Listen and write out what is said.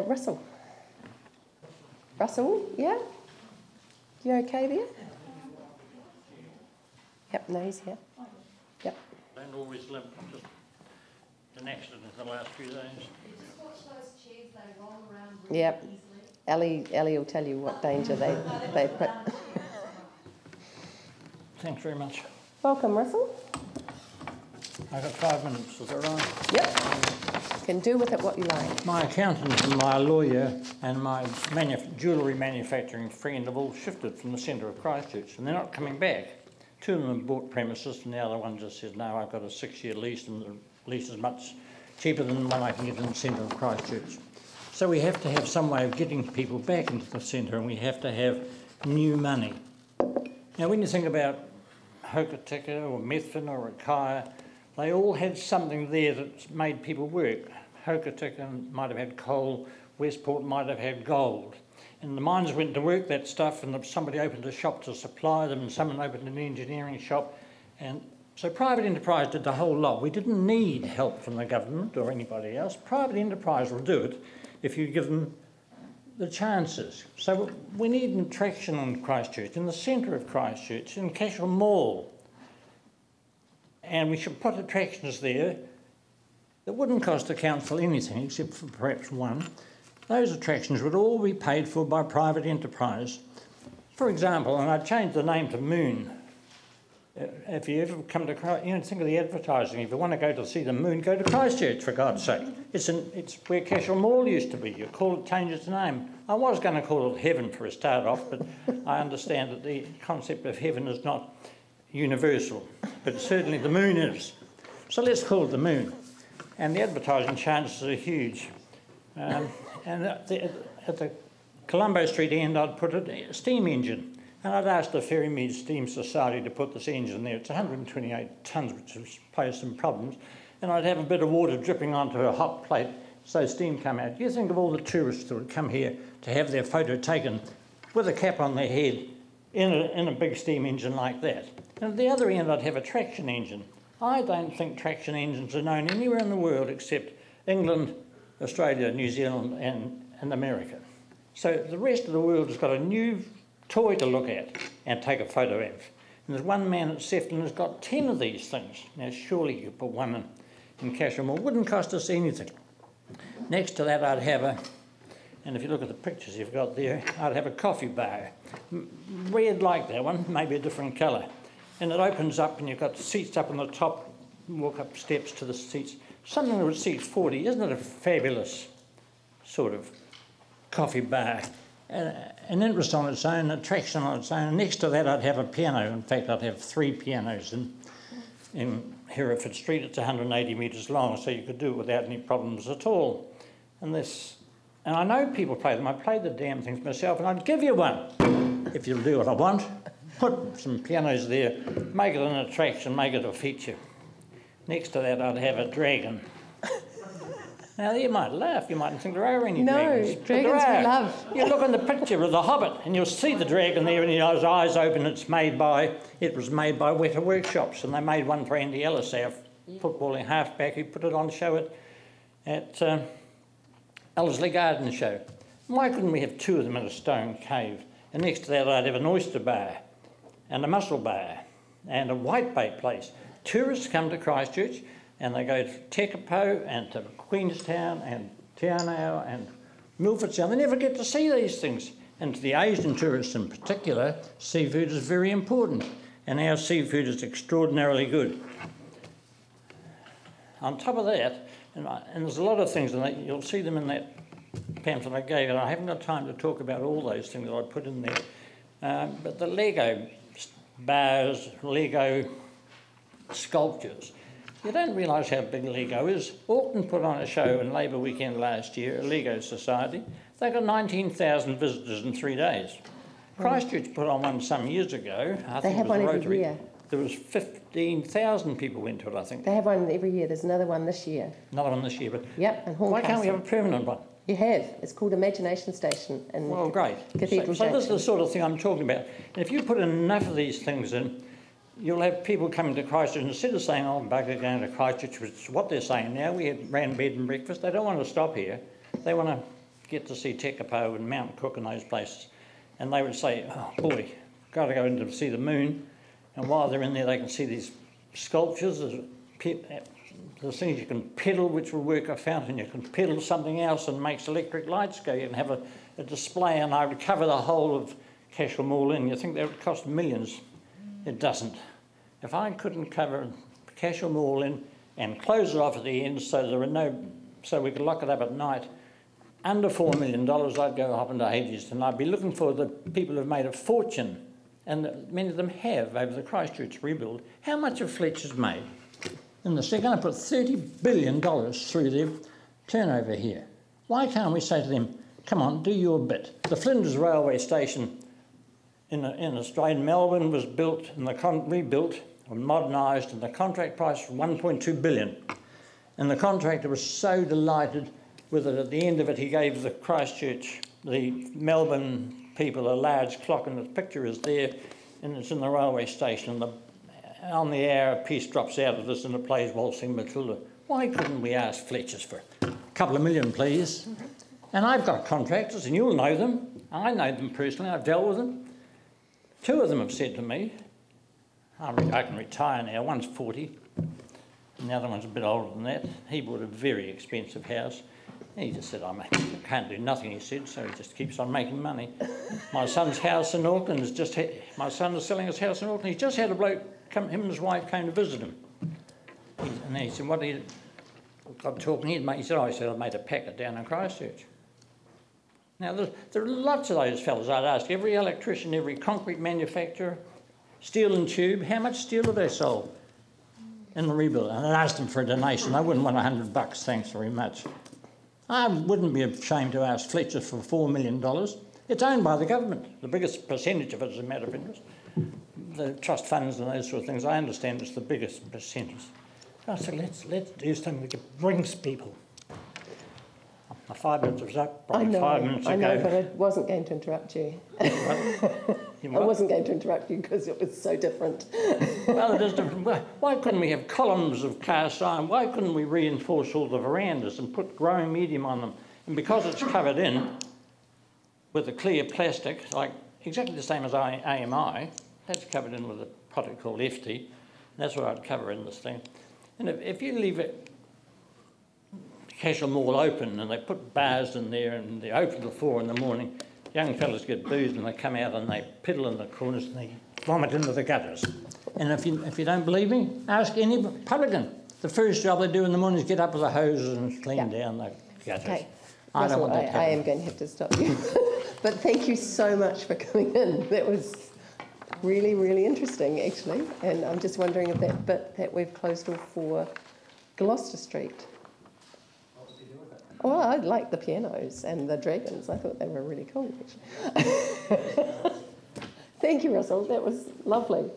Russell. Russell, yeah? You okay there? Yep, no, he's here. Yep. Don't always limp, just an accident in the last few days. Just watch those chairs, they roll around really easily. Ellie will tell you what danger they put. Thanks very much. Welcome, Russell. I've got 5 minutes, is that right? Yep. Can do with it what you like. My accountant and my lawyer and my jewellery manufacturing friend have all shifted from the centre of Christchurch, and they're not coming back. 2 of them have bought premises, and the other one just says, no, I've got a 6-year lease, and the lease is much cheaper than the one I can get in the centre of Christchurch. So we have to have some way of getting people back into the centre, and we have to have new money. Now, when you think about Hokitika or Methven or Akaya, they all had something there that made people work. Hokitika might have had coal, Westport might have had gold. And the miners went to work that stuff, and somebody opened a shop to supply them, and someone opened an engineering shop. And so private enterprise did the whole lot. We didn't need help from the government or anybody else. Private enterprise will do it if you give them the chances. So we need an attraction in Christchurch, in the centre of Christchurch, in Cashel Mall. And we should put attractions there that wouldn't cost the council anything, except for perhaps one. Those attractions would all be paid for by private enterprise. For example, and I'd change the name to Moon. If you ever come to Christchurch, think of the advertising. If you want to go to see the moon, go to Christchurch, for God's sake. It's where Cashel Mall used to be. You change its name. I was going to call it Heaven for a start off, but I understand that the concept of heaven is not universal, but certainly the moon is. So let's call it the Moon. And the advertising chances are huge. And at the Colombo Street end, I'd put a steam engine. And I'd asked the Ferrymead Steam Society to put this engine there. It's 128 tonnes, which has posed some problems. And I'd have a bit of water dripping onto a hot plate so steam come out. You think of all the tourists that would come here to have their photo taken with a cap on their head in a big steam engine like that. And at the other end, I'd have a traction engine. I don't think traction engines are known anywhere in the world except England, Australia, New Zealand and America. So the rest of the world has got a new toy to look at and take a photo of. And there's one man at Sefton who's got 10 of these things. Now surely you put one in Cashel Mall. It wouldn't cost us anything. Next to that I'd have and if you look at the pictures you've got there, I'd have a coffee bar. Red like that one, maybe a different colour. And it opens up and you've got seats up on the top, walk up steps to the seats. Something that would seat 40, isn't it a fabulous sort of coffee bar? An interest on its own, attraction on its own. And next to that I'd have a piano. In fact, I'd have 3 pianos in Hereford Street. It's 180 metres long, so you could do it without any problems at all. And I know people play them. I played the damn things myself, and I'd give you one if you'll do what I want. Put some pianos there, make it an attraction, make it a feature. Next to that, I'd have a dragon. Now, you might laugh, you mightn't think there are any dragons. No, dragons we love. You look in the picture of The Hobbit, and you'll see the dragon there, and his eyes open. It was made by Weta Workshops, and they made one for Andy Ellis, our footballing halfback, who put it on show at Ellerslie Garden Show. Why couldn't we have 2 of them in a stone cave? And next to that, I'd have an oyster bar, and a mussel bar, and a whitebait place. Tourists come to Christchurch and they go to Tekapo and to Queenstown and Te Anau and Milford Sound. They never get to see these things. And to the Asian tourists in particular, seafood is very important. And our seafood is extraordinarily good. On top of that, and there's a lot of things, and you'll see them in that pamphlet I gave, and I haven't got time to talk about all those things that I put in there. But the Lego bars, Lego sculptures, you don't realise how big Lego is. Auckland put on a show in Labour Weekend last year, a Lego Society. They got 19,000 visitors in 3 days. Christchurch put on one some years ago. I think it was the Rotary. Year. There was 15,000 people went to it, I think. They have one every year. There's another one this year. Another one this year, but yep, and Horncastle. Why can't we have a permanent one? You have. It's called Imagination Station. Well, great. Cathedral so this is the sort of thing I'm talking about. And if you put enough of these things in, you'll have people coming to Christchurch, instead of saying, oh, bugger, going to Christchurch, which is what they're saying now. We ran bed and breakfast. They don't want to stop here. They want to get to see Tekapo and Mount Cook and those places, and they would say, oh boy, got to go in to see the moon, and while they're in there they can see these sculptures, there's things you can pedal which will work a fountain, you can pedal something else and makes electric lights go, you can have a display, and I would cover the whole of Cashel Mall in. You think that would cost millions? It doesn't. If I couldn't cover Cashel Mall in and close it off at the end so we could lock it up at night, under $4 million I'd go up into Hades, and I'd be looking for the people who've made a fortune, and many of them have over the Christchurch rebuild. How much have Fletcher's made? And they're going to put $30 billion through their turnover here. Why can't we say to them, come on, do your bit? The Flinders Railway Station in Australia, Melbourne, was built and rebuilt or modernised, and the contract price was $1.2 billion. And the contractor was so delighted with it. At the end of it, he gave the Christchurch, the Melbourne people, a large clock, and the picture is there, and it's in the railway station. And on the hour, a piece drops out of this and it plays Waltzing Matilda. Why couldn't we ask Fletcher's for a couple of million, please? And I've got contractors, and you'll know them. I know them personally, I've dealt with them. 2 of them have said to me, I can retire now. One's 40, and the other one's a bit older than that. He bought a very expensive house. He just said, I can't do nothing, he said, so he just keeps on making money. My son's house in Auckland my son is selling his house in Auckland. He's just had a bloke come, him and his wife came to visit him. And he said, what do you, got talking, he said, I made a packet down in Christchurch. Now, there are lots of those fellas. I'd ask every electrician, every concrete manufacturer, steel and tube, how much steel have they sold in the rebuild? And I'd ask them for a donation. I wouldn't want $100, thanks very much. I wouldn't be ashamed to ask Fletcher for $4 million. It's owned by the government. The biggest percentage of it is a matter of interest. The trust funds and those sort of things, I understand it's the biggest percentage. I said, let's do something that brings people. My 5 minutes was up, probably 5 minutes ago. I know, but I wasn't going to interrupt you. I wasn't going to interrupt you because it was so different. Well, it is different. Why couldn't we have columns of cast iron? Why couldn't we reinforce all the verandas and put growing medium on them? And because it's covered in with a clear plastic, like exactly the same as AMI, that's covered in with a product called FT, and that's what I'd cover in this thing. And if you leave it Cashel Mall open and they put bars in there and they're open till 4 in the morning, young fellas get boozed and they come out and they piddle in the corners and they vomit into the gutters. And if you don't believe me, ask any publican. The first job they do in the morning is get up with the hoses and clean down the gutters. Okay. I don't want that I am going to have to stop you. But thank you so much for coming in. That was really, really interesting, actually. And I'm just wondering if that bit that we've closed off for Gloucester Street. Well, I liked the pianos and the dragons. I thought they were really cool, actually. Thank you, Russell. That was lovely.